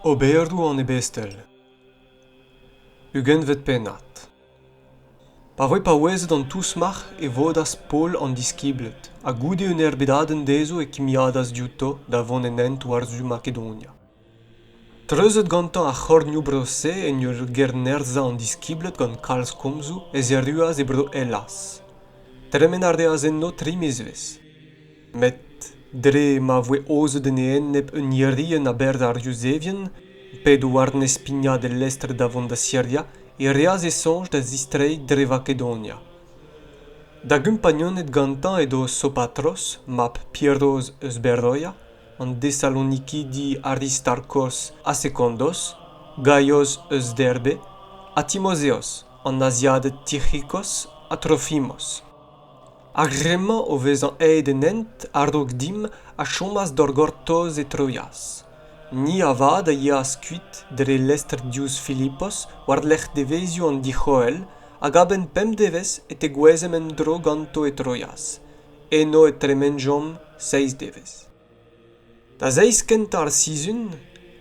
Oberoù en Ebestel. Ugent vet pennat. Pa voe pa ouezet an tousmach e vodas pol an diskiblet, a goude un erbedaden dezo e kimiadas diouto da von enent warzu Makedonia. Treuzet gantan a c'hornioù brose en ur gernerza an diskiblet gant kalz komzou e zeruaz e bro elas. Tremen ardeaz enno 3 mezvez. Met dre ma voe ozet en nep un yerien a berd ar Iusevien, ped o ar nespigna de l'estre da von da Syria, e reaz e sonj da zistrei dre Makedonia. Da gumpagnonet gantan edo Sopatros, map Pieroz eus Berroia, an Thessaloniki di Aristarchos a Secondos, Gaios eus Derbe, a Timozeos, an Asiadet Tychikos a Trophimos. Agrema o vez an eid enent ardog dim a chomas d'orgortoz e Troias. Ni avad a ias kuit dre l'estr dius Philippos war lech devezio an dichoel hag aben pem devez et e gwezem en dro ganto e Troias. Eno et tremenjom 6 devez. Da zeiz kent ar sizun,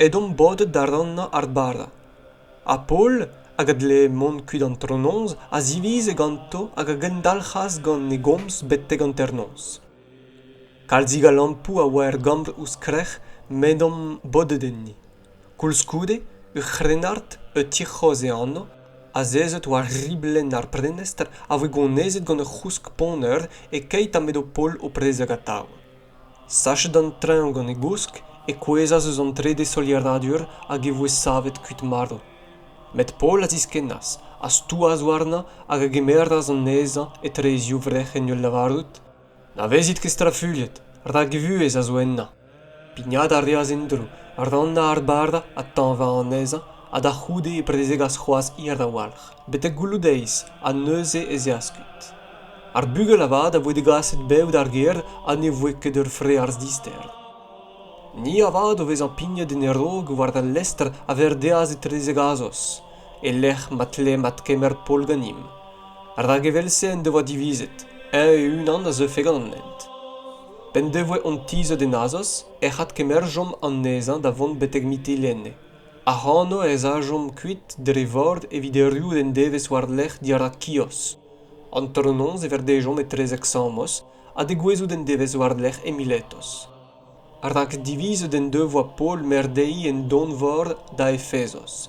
edom bodet da ranna ar barda. A Paul, hag ad le mont kuit an trononz, a ziviz e ganto hag a gendalchas gant e goms bette gant ernonz. Kalzig a lampou a oa er gambr ouz krech, medom bodet enni. Koulskoude, ur c'hrenart e tirc'hoz e anno, a zezet war riblen ar prenester a voe gonezet gant ur c'housk poner e keit a medo Paul o prezeg a tau. Sachet an tren gant e gousk e kouezaz eus an tre de soliadadur hag e voe savet kuit mardo. Met Paul a ziskennas, a stouaz warna hag a gemerdaz an neza et reizioù vrech en ul lavarut. Na vezit ket strafullet, rak vuez a zo enna. Pignad a reaz endro, ranna ar barda a tanva an neza, a da c'houde e prezeg as c'hoaz ir da walc'h. Betek gouloudeiz a neuze e zeaskut. Ar bugel avad a voe degaset bev d'ar gerd a ne voe ket ur fre arz dister. Ni avad o vez an pignet en erog war da lestr a verdeaz e trezeg azos, e lech matle mat kemer Paul ganim. Ar da gevelse en devoa divizet, e unan a zeufeg an nent. Pen devoe on tizet en azos, e c'hat kemerjom an nezan da vont betek mite lenne. A c'hanno ez ajom kuit dre vord evit erioù den devez war lech diar a kios. An trononz e verdejom e trezeg samos, a de gwezoù den devez war lech e miletos. Ar rak divizet den devoa Paul merdei en don vord da Efezos.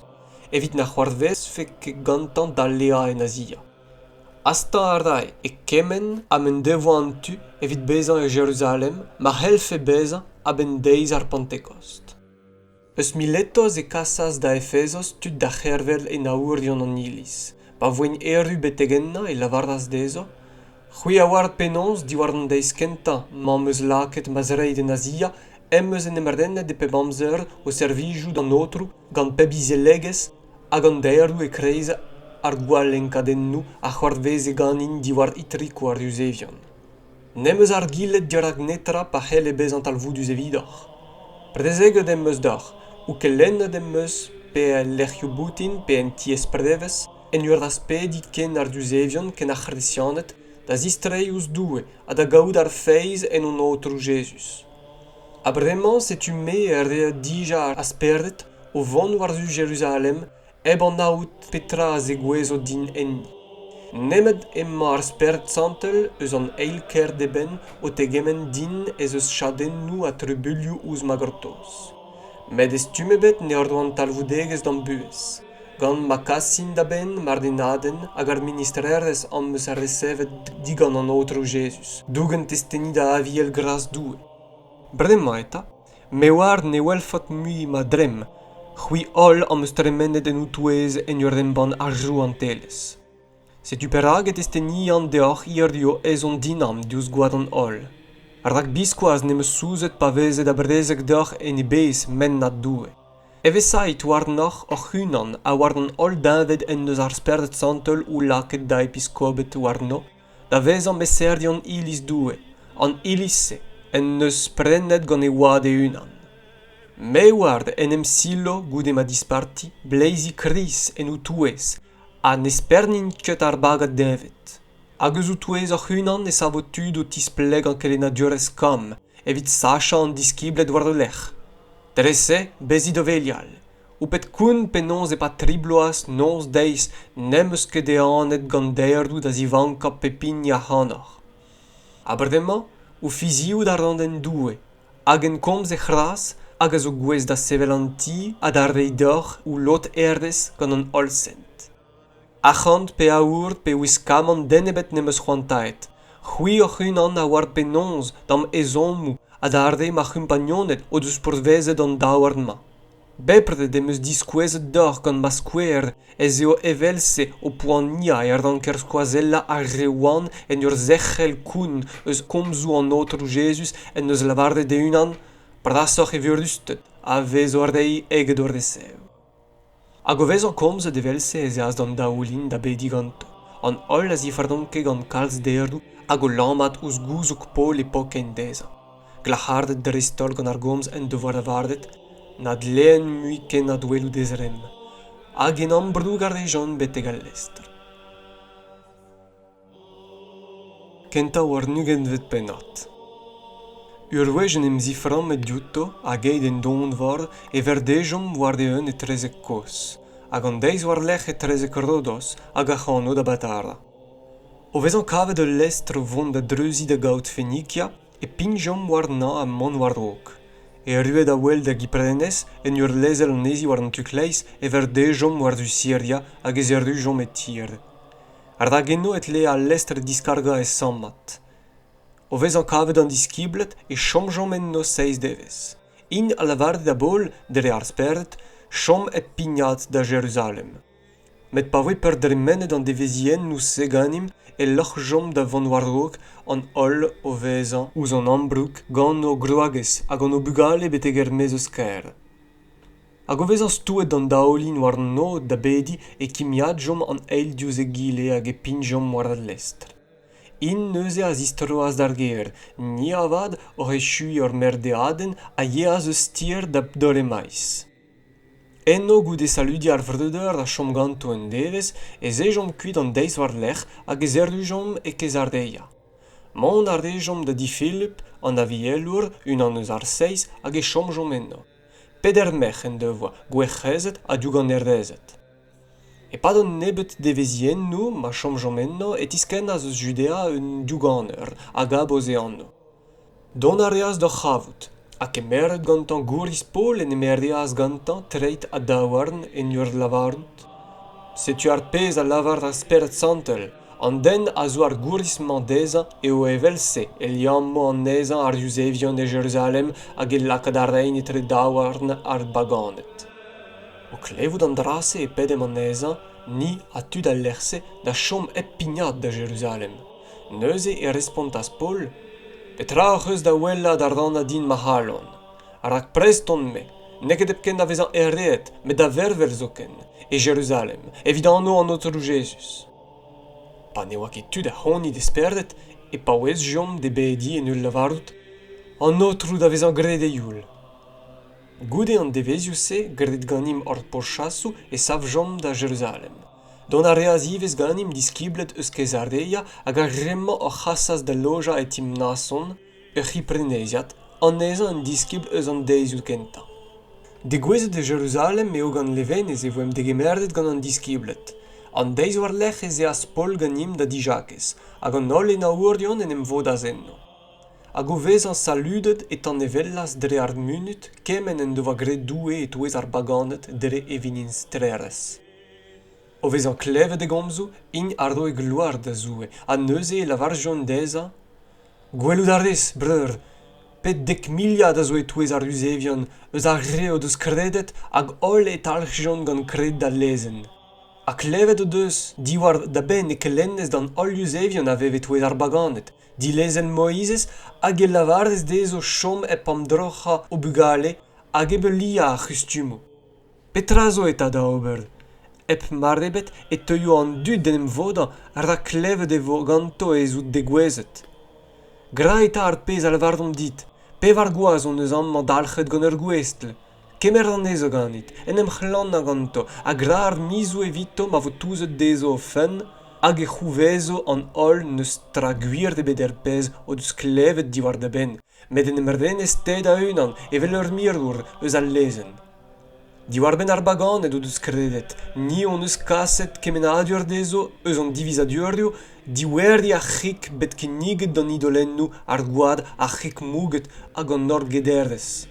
Evit na c'hoarvez fek gantan da Lea en Asia. Asta ardai e kemen a men devoa an tu evit bezan e Jerusalem, ma helfe bezan a ben deiz ar Pentekost. Eus miletos e kasas da Efezos tud da c'hervel e naourion an ilis, pa voen eru betegenna e lavardaz dezo, c'hwi a war penons di war an deiz kenta, ma meus lakaet mazreid en Asia, meus en emerdennet de peb amzer o servijoù d'an otru gant peb izelegez hag an deirou e kreiz ar gwall enkadennou a c'hoarvez e ganin di war itriko ar Iusevien. Nemeus ar gillet dirak netra pa c'hell e bez an talvoudus evidoc'h. Prezeget meus d'ar, ou kelennet meus pe lec'hioù boutin pe en ties predevez, en ur aspedi ken ar Iusevien ken ar chresianet, da zistrei ouz doue, a da gaout ar feiz en on otru Jesus. A bremañ setu me erde dija ar asperdet o vant warzu Jerusalem eb an aout petra a zegouezo din enni. Nemet emma ar Bibl Santel eus an eilker deben o tegemen din ez eus chadennoù a trebulioù ouz magortoz. Met estumebet ne ordo an talvoudegez d'an buez. Gant ma kassin da ben mardenaden hag ar ministrerez am eus ar resevet digan an otru Jesus, dougen testeni da aviel gras doue. Bremañ eta, me war ne welfot mui ma drem, c'hwi ol am eus tremennet en outouez en ur emban arjou an teles. Setu peraget esteni an deoc'h irdioù ezon dinam diouz gwad an ol. Ar rak biskoaz ne meus souzet pa vezet a brezeg deoc'h en e bez Pennadoù. Evesait war noch oc'h unan a war an ol dinvet en eus ar Bibl Santel ou lakaet da episkobet war no, da vezan meserdion ilis doue, an ilisse, en eus prennet gant e oad e unan. Me ward en em silo goude ma disparti, bleizi kris en outouez, a nespernin ket ar bagad devet. Hag eus outouez oc'h unan e savotud o tispleg an kelenadurez kam, evit sacha an diskiblet war de lech. Dresse, bezidovelial. Ou pet koun penons e pa tribloas nons deis nem eus ket anet gant derdou da zivanka pepigna hanor. Aberdemma, ou fizioù d'ar den doue, hag en komz e c'hras hag a zo gwez da sevel an ti a da reidor ou lot erdez gant an olsent. Achant pe aourt pe wiskaman denebet nem eus c'hoantaet. C'hwi oc'h unan a war penons dam ezonmou a da arde ma c'humpagnonet o deus pourvezet an daouard ma. Bepret dem eus diskouezet d'or gant ma skouer ez eo evelse o poania er d'an ker skoazella a reouan en ur zechel koun eus komzou an otrou Jesus en eus lavarde de unan pradasoc'h e vurdustet a vez ordei eget ur desev. Hag o vez an komzet evelse ez eaz d'an daoulin da bedi ganto. An ol a zifardonke gant kalz derdou hag o lammat ouz gouzouk pol e poken deza. Glachardet dristol gant ar gomz en devoar a vardet, nad leen mui ken a douelou dezrem, hag en ambrou gardejon beteg al lestr. Kenta war nugen vet penat. Ur wejen em zifram met diouto hag eid en don var e verdejom war de eun e trezek kos, hag an deiz war lech e trezek rodos hag a c'hanno da batarda. O vezan kavet ul lestr vont da dreuzi da gaout Fenikia e pinjom war na a man war rok. E ruet a wel da giprenez en ur lezel an ezi war an tukleiz e verdejom war du Syria hag ez erdujom et tir. Ar da genno et le a lestr diskarga e sammat. O vez an kavet an diskiblet e chomjom en no seiz devez. In a lavarde da bol, dere ar spert, chom et pignat da Jérusalem. Met pa voe per dremenet an devezien nou seganim e lochjom da van warrok an ol o vezan ouz an ambrouk gant no groagez hag an o bugale beteg mez eus ker. Hag o vezan stouet d'an daolin war no da bedi e kimiadjom an eil diouz e gile hag e pinjom war al lestr. In neuze a zistroaz d'ar ger, ni avad or e chui ur merdeaden a ye az eus tir da dore maiz. Enno goude saludi ar vreder da chom ganto en devez e zejom kuit an deiz war lech hag ez erdujom e kez ardeia. Mont ardejom da di Philip an da vielour un an eus ar seiz hag e chomjom enno. Peder mech en devoa, gwechezet a dioug an erdezet. E pad an nebet devezien nou ma chomjom enno et isken az eus Judea un dioug hag aboz e anno. Don areaz da chavout. Ha kemeret gantan gouriz pol en emerdeaz gantan treit a daouarn en ur lavarout. Setu ar pezh a lavar ar Bibl Santel, an den a zo ar gouriz mandeza e o evelse e Liamm an nezan ar yuzevion e Jérusalem hag e lakaet ar rein etre daouarn ar bagannet. O klevout an drase e pedem an nezan, ni a tud al lerse da chom ep pignat da Jérusalem. Neuze e respontas Paul, petra eus da wella d'ar dana din ma halon. Arak preston me, neket ep ken da vezan renet, met da vervel zo ken, e Jérusalem, evit anno an otrou Jesus. Pa ne oa ket tud a honi desperdet, e pa bloavezhioù de bedi en ul lavarout, an otrou da vezan graet e youl. Goude an devezioù se, graet ganim or pochassou e savjom da Jérusalem. Don a reaz ivez ganim diskiblet eus kez ardeia hag a remma o chassas da loja et imnason, ur c'hipreneziat, an nezan en diskibl eus an deizioù kenta. De gwezet de Jérusalem eo gant levenez e voem degemerdet gant an diskiblet. An deiz war lech ez eaz pol ganim da dijakez, hag an ol en aourdion en em vodaz enno. Hag o vez an saludet et an evellas dre ar munut kemen en dova graet doue et ouez ar bagannet dre evinin strerez. O vez an klevet e gomzou, in ardo e gloar da zoue, a neuze e lavarjon deza. Gwellout arrez, breur, pet 10 000 da zo e touez ar yuzevion, eus ar reo deus kredet hag ol et alchjon gant kred da lezen. A klevet o deus, diwar da ben e kelennez d'an ol yuzevion a vevet touez ar bagannet, di lezen Moizez hag e lavarez dezo chom ep am drocha o bugale hag ebe lia a c'hustumo. Petra zo eta da ober. Ep marebet et teuio an dud den em vodan ar da klevet e vo ganto e zout de gwezet. Graet ar pezh al vardon dit, pe var gwaz on eus amman dalchet gant ur gwestl. Kemer an ezo ganit, en em c'hlan a ganto, a gra ar mizou evito ma vo touzet dezo o fen, hag e c'houvezo an ol neus tra gwir de bet pezh o deus klevet diwar da ben. Met en emerdenez ted a unan evel ur mirdour eus al lezen. Diwar ben ar baganet o deus kredet, ni on eus kaset kemenadur dezo eus an divisadurdio, diwerdi a c'hik bet keniget d'an idolennou ar gouad a c'hik mouget hag an nord gederdes.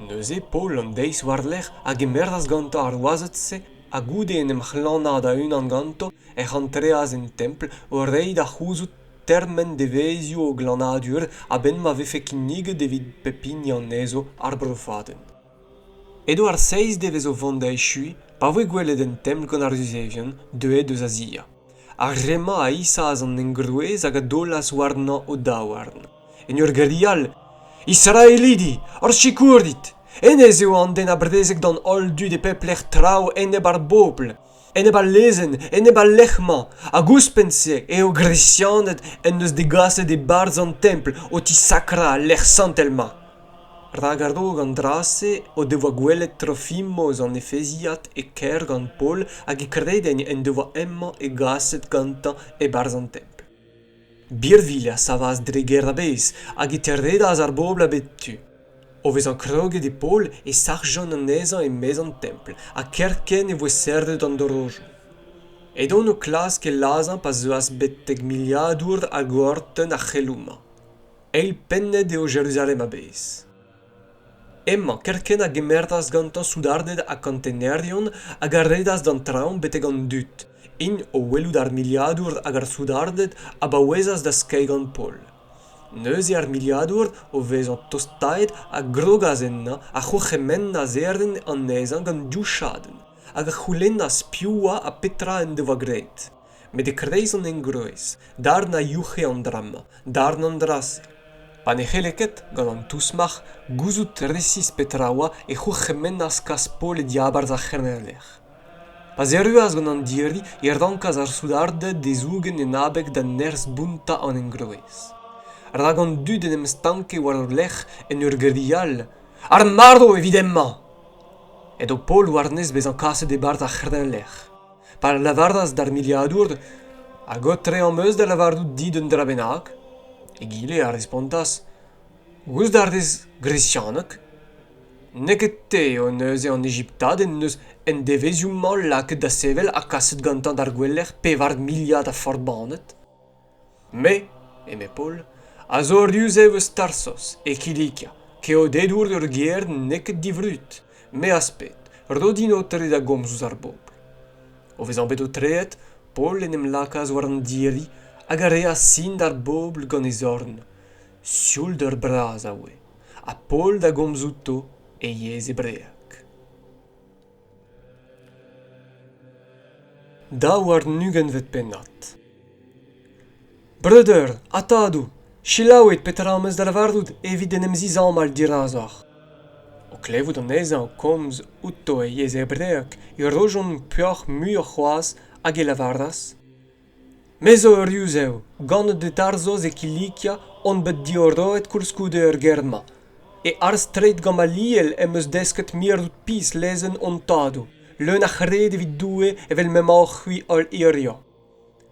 Neuze Paul an deiz warlec'h hag emerdas ganto ar oazet-se a goude en em c'hlannad a unan ganto e c'hantreaz en templ o reid a c'houzout Testamant Nevez o Glanndour a ben ma vefe keniget evit pepini an ezo ar brofaden. Edo ar seiz devez o vant da echui, pa voe gwelet en templ gant ar usevion, deuet eus azia. Ar rema a isaz an engrouez hag a dolas warna o daouarn. En ur gerial, Israelidi, ar chikourdit, enez eo an den a brezhoneg d'an oldu de peplec'h trao eneb ar bobl, eneb al lezen, eneb al lechma, a gouspense eo gresianet en eus degaset e barz an templ o ti sakra al Bibl Santel ma. Ragardo gant drase o devoa gwelet trofimmoz an efeziat e ker gant Paul hag e kreden en devoa emma e gaset gantañ e barz an templ. Birvilha savas dreger a bez hag e terredaz ar bobl a bet tu. O vez an kroget e Paul e sarjon an ezan e mez an templ, a kerken e voe serdet an dorojoù. Edon o klask e lazan pa zeuas bettek livadur a gorten a c'hellouma. Eil pennet eo Jerusalem a bez. Emma, kerken a gemerdas gantañ soudardet a kantenerion hag a redas d'an traoñ betek an dut. In o welout ar livadur hag ar soudardet a baouezas da skei gant Paul. Neuze ar livadur o vez an tostaet a grogaz enna a c'hoc'hemenn a zerden an ezan gant diouchaden hag a c'houlenn a spioua a petra en devoa graet. Met e kreiz an engroez, darn a youche an drama, darn an drase. Pa ne c'heleket, gant an tousmach, gouzout resis petraoa e c'hoc'hemenn a skas Paul e diabarz a c'hernerlec'h. Pa zeruaz gant an diri, dankaz ar soudardet dezougen en abeg da nerz bunta an engroez. Rag an dud en em stanke war ur lec'h en ur gerial. Ar mardo evidemment! Edo Paul warnez bez an kaset e barz a c'hernerlec'h. Pa lavardas d'ar livadur, a gotre am eus da lavardout dit un dra bennak, e gile a respontas, gous d'ardez gresianek? Neket te o neuze an Egyptad en neus en devezhioù lakaet da sevel a kaset gantañ d'ar gwelec'h pevard miliad a forbanet? Me, eme Paul, a zo riuzev eus Tarsos e Kilikia, ke o dedour ur gerd neket divrut, me aspet, rodin o tre da gomzouz ar bobl. O vez an bet o treet, Paul en em lakaz war an diri, hag a rea sin d'ar bobl gant e zorn. Sioul d'ur braz a oe, a Paul da gomzouto e yez e break. Da war nugen vet pennat. Brother, atadou, chilaouet petra am eus da lavardout evit en em zizan mal dirazar. O klevout an ezan o komz outo e yez e break e rojon puoc'h muur c'hoaz hag e lavardas. Mezo ur riuzev, gant de Tarsos e Kilikia on bet dioroet koulskoude ur germa. E ar streit Gamaliel em eus desket mirdout pis lezen Untitled, leun a c'hred evit doue evel memor c'hui al iria.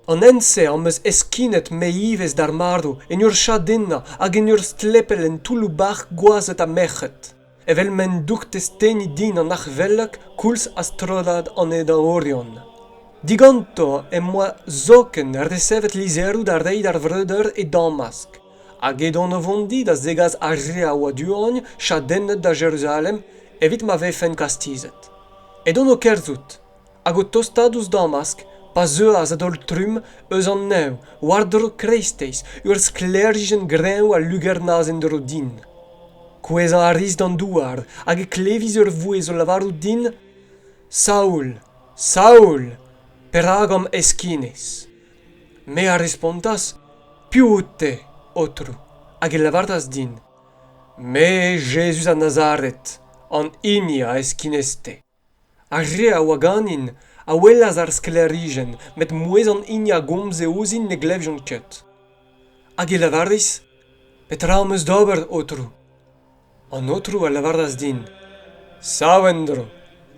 An ense am eus eskinet me ivez d'ar mardo en ur chadenna hag en ur stlepel en toulou bach goazet a mechet. Evel men douk testeni din an achvelak kouls a strollad an ed an orion. Diganto em moa zoken resevet lizerou da reid ar vreder e Damask. Hag edon o vondi da zegaz a re a oa duan chadennet da Jerusalem evit ma vefen kastizet. Edon o kerzout, hag o tostadous Damask, pa zeuaz adol trum eus an neu, war dro kreisteiz, ur sklerjen greñv a lugernaz en dro din. Kouez a riz d'an douar, hag e kleviz ur voez o lavarout din, Saoul, Saoul, perag am eskinez. Me a respontas, piute, otru, hag e lavardas din, me Jesus a Nazaret, an ini a eskinezte. A re a oa ganin, a welaz ar sklerijen, met mouez an ini a gomz e ozin ne glevjon ket. Hag e lavardiz, petra am eus d'ober, otru. An otru a lavardas din, Savendro,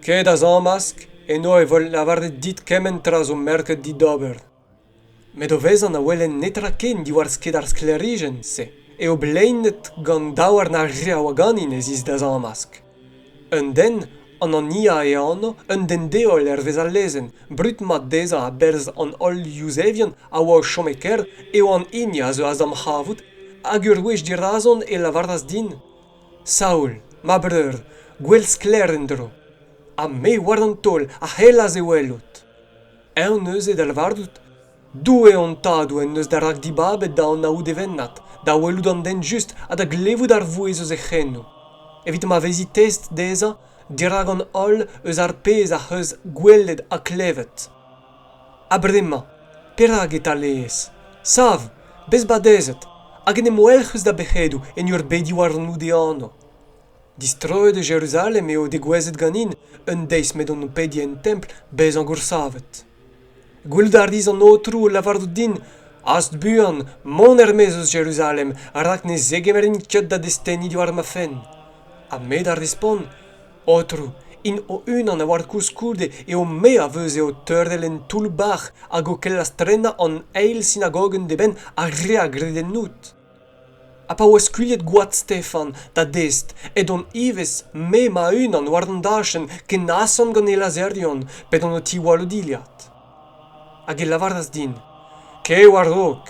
ket a zamask, eno e vol lavardet dit kemen traz o merket dit d'ober. Met o vezan a welen netra ken diwar sket ar sklerijen, se, eo beleinet gant daouar na reaou a ganin ez is da zamask. Un den, an nia e anno, un den deol vez al lezen, brut mat deza a berz an ol Yousevian a oa chomeker eo an inia zo az am c'havout hag ur wech di razon e lavardas din. Saoul, ma breur, gwell skler en dro. A me war an tol, a helaz e welot. Eun neuze da lavardout, doue an tadou en neus da rak dibabet da an aout evennat, da welout an den just a da glevout ar voe eus e c'hennou. Evit ma vezi test deza, dirag an ol eus ar pez a c'heus gwellet a klevet. A brema, perag et a leez. Sav, bez badezet, hag en emo elc'heus da bec'hedou en ur bedi war an oude anno. Distroet de Jerusalem eo de gwezet ganin, un deiz met an pedi en templ bez an goursavet. Gwell ar diz an otrou lavardout din, ast buan, mon ermez eus Jerusalem, a rak ne zegemerin ket da desteni diwar ma fen. A me da respon, otrou, in o unan a war kouscoude eo me a veus eo teurdel en tout bach hag o kel astrenna an eil synagogen de ben a rea greden nout. A pa oa skuilhet goat Stefan da dest, et on ives me ma unan war an dachen ken asan gant e lazerion pet an o ti walo diliat. Hag e lavardas din, ke war rok,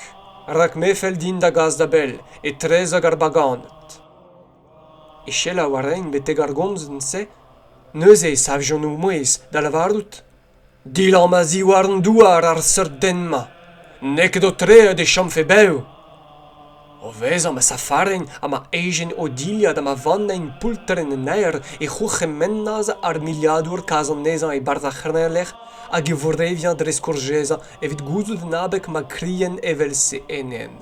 rak me fel din da gaz da bel, e trez hag ar baganet. E chela war ein beteg ar gomzen se, neuze e savjon ou mouez da lavardout. Dilam a zi war an douar ar seurt den ma, nek do tre de chom fe beu. O vez am a safarein am a eigen o diliad am a vannein pulteren en aer e c'houche mennaz ar livadur kazan nezan e barzachrnerlech hag e vorrevian dres courgeza evit gouzout nabek ma krien evel se enen.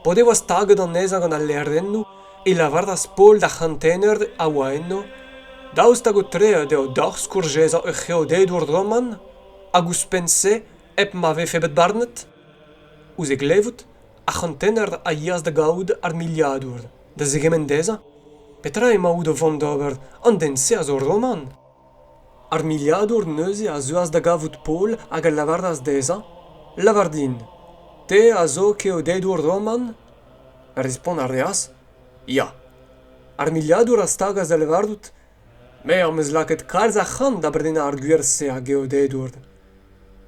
Pode oa staget an nezan gant a lerrennou e lavardas pol da chantener a oa enno, daoust hag o tre deo d'arz courgeza e cheodedour droman hag ouz pense ep ma ve febet barnet? Ouz e glevout? A chantener a yas da gaoud ar livadur, da zegemen deza? Petra e maoud o vant d'ober, an den se a zo roman. Ar livadur neuze a zo az da gavout pol hag a lavardas deza? Lavardin, te a zo keodedour roman? Respon ar reas? Ya. Ar livadur a stagaz da lavardout? Me am eus lakaet kalz a c'hant da bredena ar gwerse a geodedour.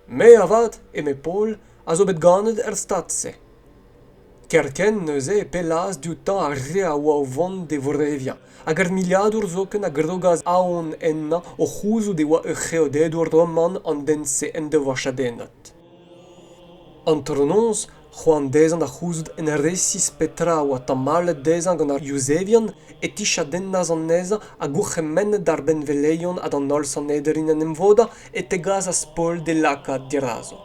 Me avad, e me pol, a zo bet ganet stadse. Kerken neuze e pelaz dioutan a rea oa o vant de vorrevia, hag ar livadur zoken a grogaz aon enna o c'houzout e oa e cheodedour roman an den se en de vachadenat. An trononz, c'hoant dezan a c'houzout en resis petra oa tamalet dezan gant ar Yousevian e tichadennaz an neza a gouchemennet d'ar benveleion ad an olz an ederin en emvoda e tegaz a spol de lakaat dirazo.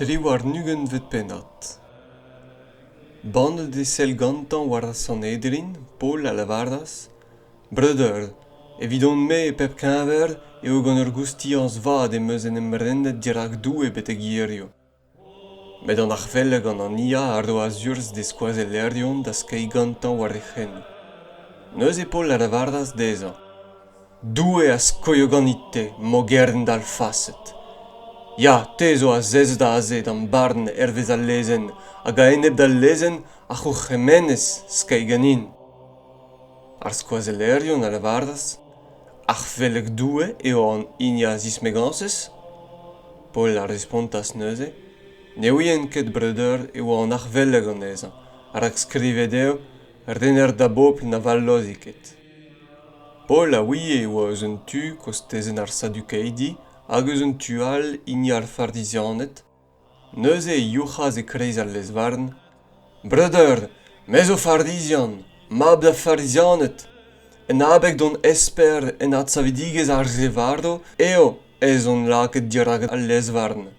Tri war nugen vet pennat. Bandet de sel gantan war a Sanedrin, Paul a lavardas. Brother, evidon me e pep kenver eo gant ur goustians vad e meus en emrennet dirak dou e bete gierio. Met an arvelle gant an ia ar do azurs de skoazel lerion da skei gantan war e c'hen. Neus e Paul a lavardas deza. Dou e a skoio ganite, mo gern dal faset. Ya, te zo a zez da azet an barn ervez al lezen, hag a enep da lezen a c'houchemenez skei ganin. Ar skoazelerion a lavardas, ar velek doue eo an inia zismegansez? Paul a respontas neuze, ne ouien ket brother eo an ar velek an eza, ar ak skrivet eo, rener da bopl na valloziket. Paul a ouie eo eus un tu kostezen ar sadukeidi, hag eus un tual ini ar fardizianet, neuze e youchaz e kreiz al lezvarn. Brother, mez o fardizian, mab da fardizianet, en abek don esper en at savidigez ar revardo, eo ez on lakaet dirak al lezvarn.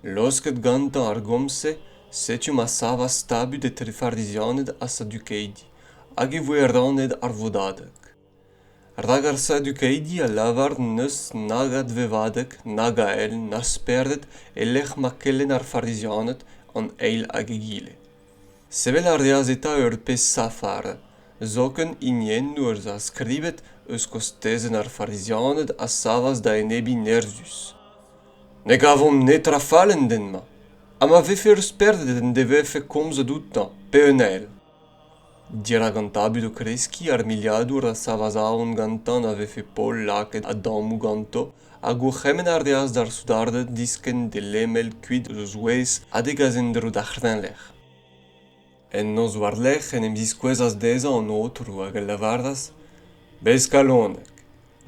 Losket gantan ar gomse, Setu ma sava stabut e tre fardizianet a sadukeidi, hag e voe ranet ar vodadek. Rag ar sadukeidi a lavard neus nagad vevadek, naga el, nas perdet e lech ma kellen ar fardizianet an eil hag e gile. Sevel ar deaz eta ur pez safar, zoken inien ur za skribet eus kostezen ar fardizianet a savas da enebi nerzus. Ne gavom ne trafalen den ma. Ma vefe eus perdet en devefe komz doutan, peunel. Dira gantabud o kreski ar liadur a savazaon gantan a vefe pol lakaet a damou ganto, a gourchemen ar deas d'ar soudardet disken de lemel kuit eus ouez adegazen dro da renet. En noz war-lec'h en em ziskwezas deza an otrou hag el lavardas, bez kalonek.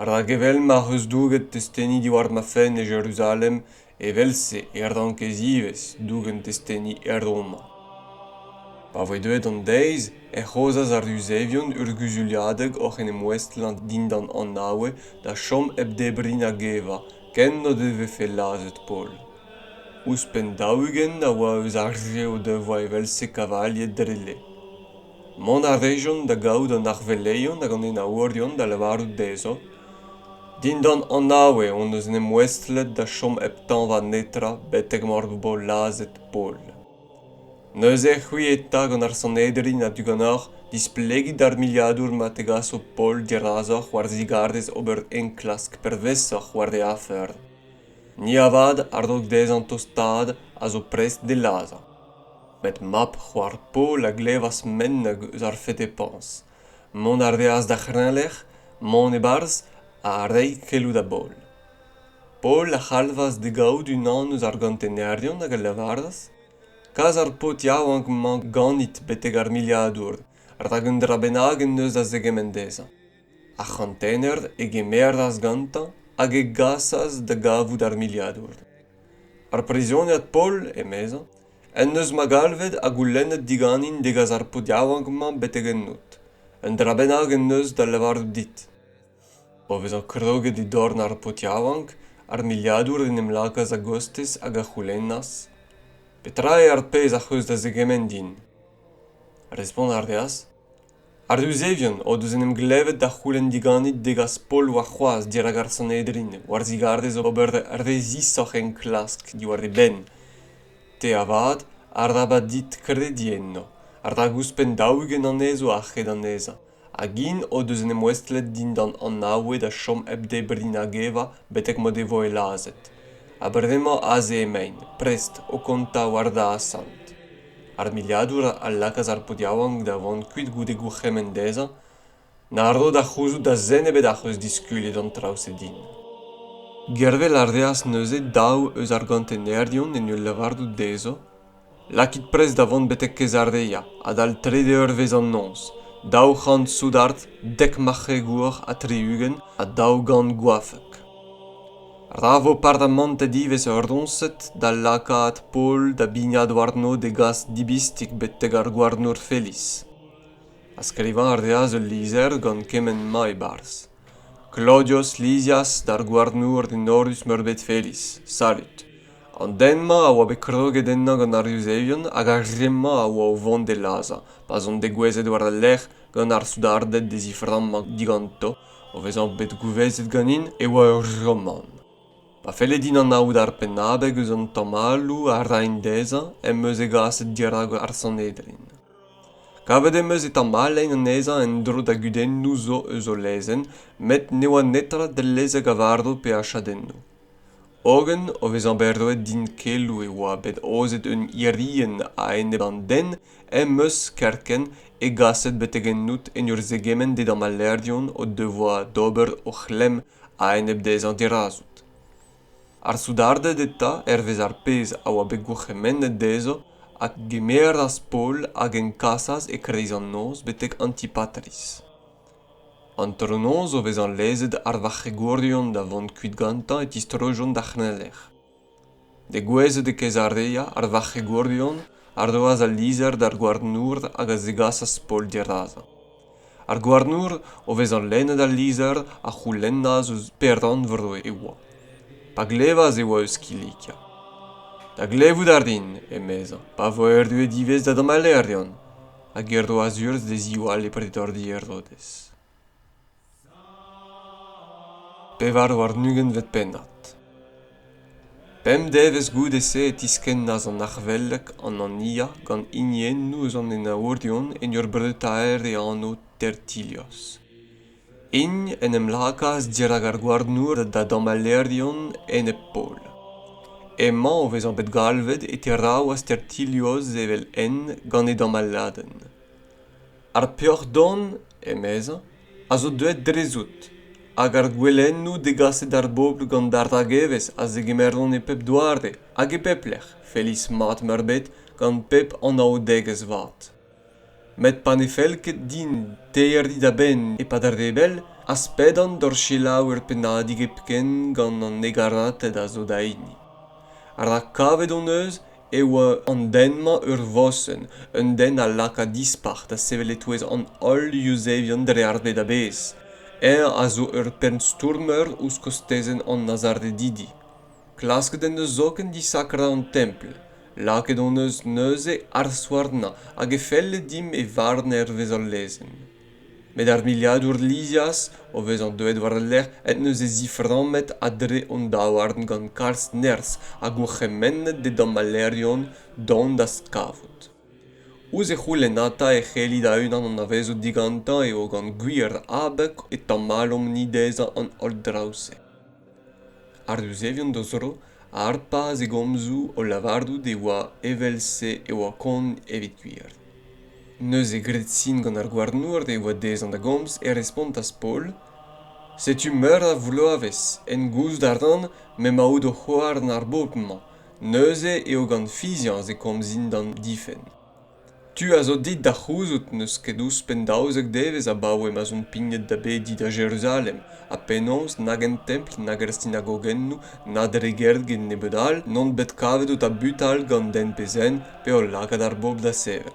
Ar da gevel ma eus douget testeni diwar ma fen e Jerusalem evelse erdankezives dougen testeni Roma. Pa voe deuet an deiz, c'hozas ar usevion ur guzuliadeg oc'h en em westland dindan an nawe da chom ebdebrin a geva, ken no devefe lazet Paul. Ouspen daougen a oa eus ar reo devoa evelse kavaliet drele. Mont a rejon da gaout an arveleion hag an enaourion da lavarout dezo. Dindan an nawe on eus en em westlet da chom tanva netra betek morbo lazet Paul. Neus c'hui eta gant ar Sanedrin a duganoc'h displegit d'ar liadur mategas o Paul dirazoc'h war zigardez ober enklask pervesoc'h war de afer. Ni avad ar drog dez an tostad a zo prest de laza. Met map c'hoar Paul a glevas menneg eus ar fete pans. Mont ar deas da renet, mont e barz a rei kelou da bol. Paul a c'halvas de gaout unan eus ar gantenerion hag al lavardas, kaz ar potiaouank man ganit beteg ar liadur, ar da gendrabenagen neus da zegemendeza. A c'hantener e gemerdas gantan hag e gasas da gavout ar liadur. Ar Brezhoneg Paul, emeza, en neus magalved a goulennet diganin degaz ar potiaouank man beteg en nout. En drabenagen neus da lavarout dit. O vezan kroget e dorn ar potiaouank, ar liadur en em lakaz a gostez hag a c'houlennas, petra e ar pezh a c'heus da zegemendin. Respond ar deas, ar usevion o deus en em glevet da c'houlen diganit degaz Paul war c'hoaz dirag ar Sanedrin, war zigardez ober rezisoc'h en klask diwar e ben. Te avad, ar da dit kredienno, ar da gouspen daougen an ezo a c'hed an eza. Hagin o deus en em westlet dindan an nawe da chom ebdebrin a geva betek mod evo e lazet. A bremañ aze emain, prest, o konta war da asant. Ar liadur al lakaz ar podiaouank da vant kuit goude gourchemen deza, na ardo da c'houzout da zen ebet a c'heus diskulet an traoù din. Gervel ar deas neuze daou eus ar gantenerion en ul lavardout dezo, lakit prest da vant betek kezardeia, a dal 3 eurvez an nons, daou c'hant soudard, dek marchegour a triugen, a daou gant goafek. Ravo par da mantedivez ur donset da lakaat Paul da bignad warno de gas dibistik beteg ar gwarnour Feliz. A skrivañ ar deas ul lizer gant kemen ma e barz. Claudios Lysias d'ar gwarnour de Norus Murbet Feliz. Salut. An denma a oa bet kroget enna gant ar usevion hag ar remma a oa o vont de laza, pas on de gwezet war al lec'h gant ar soudardet de zifram ma diganto, o vezan bet gouvezet ganin e oa ur roman. Pa felle din an aoud ar Pennadoù eus an tamalou ar rain deza em eus e gaset dirag ar Sanedrin. Kavet em eus e tamalein an eza en dro da gudennoù zo eus o lezen, met ne oa netra del lezeg a vardo pe achadennoù. Ogen o vezan berdoet din kelou e oa bet ozet un irien a en eban den em eus kerken e gaset beteg en nout en ur zegemen de damallerdion o devoa d'ober o chlem a en ebdez an dirazout. Ar soudardet eta ervez ar pezh a oa bet gourchemennet dezo hag gemeras Paul hag en kasas e kreiz an noz betek antipatris. An tronoz o vezan lezet ar varc'hegourion da vant kuit gantan et istrojon da c'hnelec'h. De gwezet e kezardeia ar varc'hegourion ar doaz al lizer d'ar gwarnour hag a zegasas Paul diraza. Ar gwarnour o vezan lennet al lizer a c'houlennaz eus perdan vrdo e oa. Pa glevas e oa eus kilikia. Da glevout ar din, emeza, pa vo erdu e divez da damalerion, hag erdo azurz de zioal e pretordi erdodez. Pevar war nugen vet pennat. Pem devez goude se et isken naz an arvellek an an ia gant inien nou eus an enaourion en ur bretaer e anno Tertilios. En em lakaz dirag ar gwarnour da damalerion en e Paul. Maodez an bet galvet e te raouaz ter tilioz evel en gant edam al laden. Ar peoc'h don, emeza, a zo deuet drezout, hag ar gwelennoù degaset ar bobl gant ar ragevez a zegemerdon e pep douarde, hag e peplec'h, feliz mat merbet gant pep an aodegez vat. Met pan e felket din teir dit a ben e pad ar debel, a spedan d'or chelaou ur pennadig epken gant an negaratet a zo da hini. Ar da kavet on eus e oa an denma ur vossen, un den a laka dispar da sevel etouez an ol yusevion dre ar bet a bez. A zo ur pen stourmeur ouz kostezen an nazarde didi. Klasket en eus zoken di sakra an tempel. Lakaet on eus neuze ar soarna hag e felle dim e varn vez al lezen. Met ar liadur lizias, o vez an deuet war l'er, et neus e ziframet a dre on daouarn gant kalz nerz hag o c'hemennet de damalerion don da skavout. Ouz e c'houlen ata e c'helid a unan an avezot digantan e o gant gwir abek et tamalom nideza an ol drause. Ar duzevion dozro, a ar paz e gomzou o lavardou de oa evelse e oa kon evit gwir. Neus e gret sin gant ar gwarnour de oa dezan da gomz e respont as Paul. Setu meur a vloavez, en gouz d'ardan me maoud o c'hoar nar bopman, neuze e o gant fizians e komzin dan difen. Tu a zo dit da c'houzout neus ket ouzhpenn daouzek devez a baouem a zon pignet da bet dit a Jérusalem, a penons nag en templ nag er synagogennou, na dregerd gen nebedal, non bet kavet out a butal gant den pezen pe o lakad ar bob da sevel.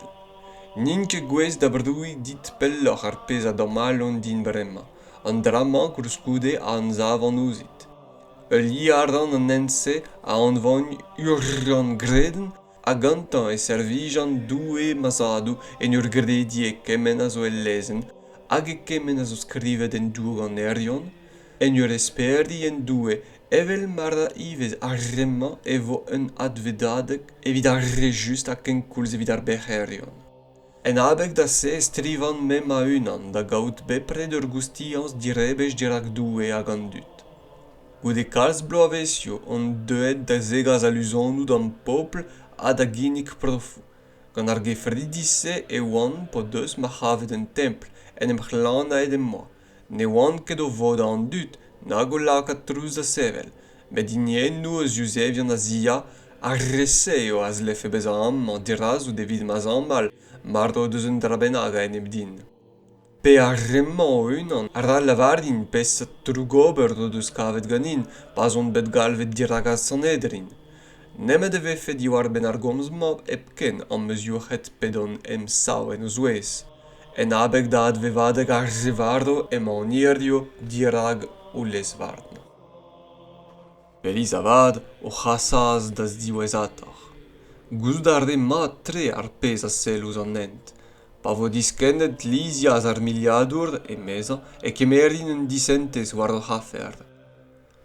Ninke gwez da brdoui dit pelloc'h ar pezh a damalon din bremañ, an drama kourskoude a an zav an ouzit. Liardan an ense a anvogn urran greden, a gantan e servijan doue mazadou en ur gredi e kemen a zo el lezen, hag e kemen a zo skrivet en dour an erion, en ur esperdi en doue evel mar da ivez ar remma e vo un advedadek evit ar rejust a ken koulz evit ar becherion. En abek da se strivan mem a unan da gaout bepred ur goustians direbez dirak doue hag an dut. Goude kalz bloavezhioù on deuet da zegaz a luzonnoù d'an popl a da ginnig profou. Gant ar gefridise e oan po deus ma c'havet un templ en em c'hlanaet em moa. Ne oan ket o voda an dut, nag o lakaat trouz da sevel, met iniennoù eus yusevion a zia a rese eo az lef ebez a amman diraz ou devid ma zammal, mar do deus un drabenag a en ebdin. Pe ar remman o unan, ar da lavardin pezh trou gober do deus kavet ganin, pas on bet galvet dirak a sanedrin. Nemet e vefe diwar ben ar gomz ma epken an meziouc'het pedon em sao en o zouez. En abek da advevadeg ar zevardo em an irdio dirag o lesvardna. Veliz avad o c'hassaz das diwezatoc'h. Gouzout ar de mat tre ar pezh a sell ouz an ent. Pa vo diskennet lizias ar liadur emeza e kemerin un disentez war o c'hafer.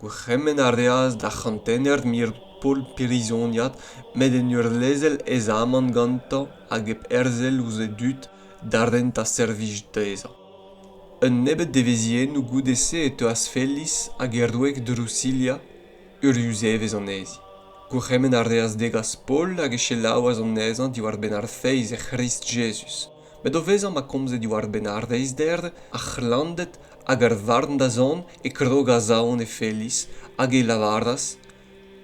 Gwec'hemmen ar deaz da c'hantenner mir pol poloniat met en ur lezel ez aman gantan hag ep erzel ouz e dut d'ardent a servij deza. Un nebet devezien ou goudese e teas feliz hag erdouek Drusilia ur yusevez an ezi. Gwec'hemmen ar deaz degas Paul hag e chelaouaz an ezan diwar ben ar feiz e Christ Jesus. Met o vezan ma komzet diwar ben ar deiz derde a c'hlandet hag ar varn da zon e krog a zaon e feliz hag e lavardas,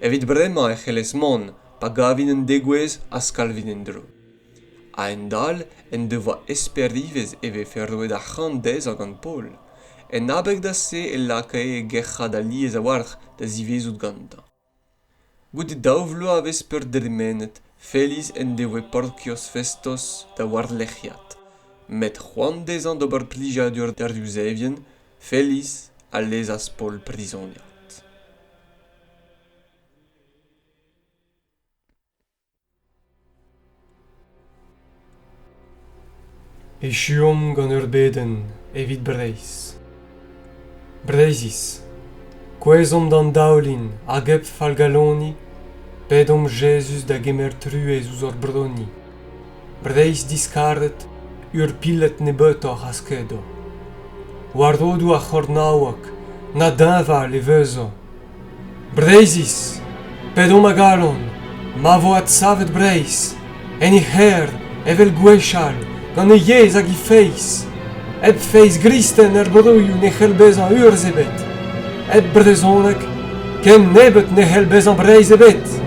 evit bremañ e c'helez mon, pa gavin un degouez a skalvin en dro. A en dal, en devoa esperivez e vefe roet a c'handez hag an Paul. En abek da se e lakaet e gercha da liez a warc'h da zivezout gantan. Goude daou vloavez peur dremenet, feliz en devoe porcios festos da war lechiat. Met c'hoant dezan d'ober plijadur d'ar yusevien, feliz a lezas Paul Brezhoneg. Echuom gant ur beden evit Breiz. Breizis, kwezom d'an daoulin hag ep falgaloni, pedom Jesus da gemer truez ouz ur broni. Breiz diskardet ur pillet nebetoc'h askedo. Wardodou a c'hornaouak, na dinva levezo. Breizis! Pedon ma galon, ma vo at savet breis, en I her, evel gwechal, gant e yez hag I feiz. Eb feiz gristen Oberoù ne c'hellbez an urzh ebet. Eb Brezhoneg, ken nebet ne c'hellbez an breiz ebet.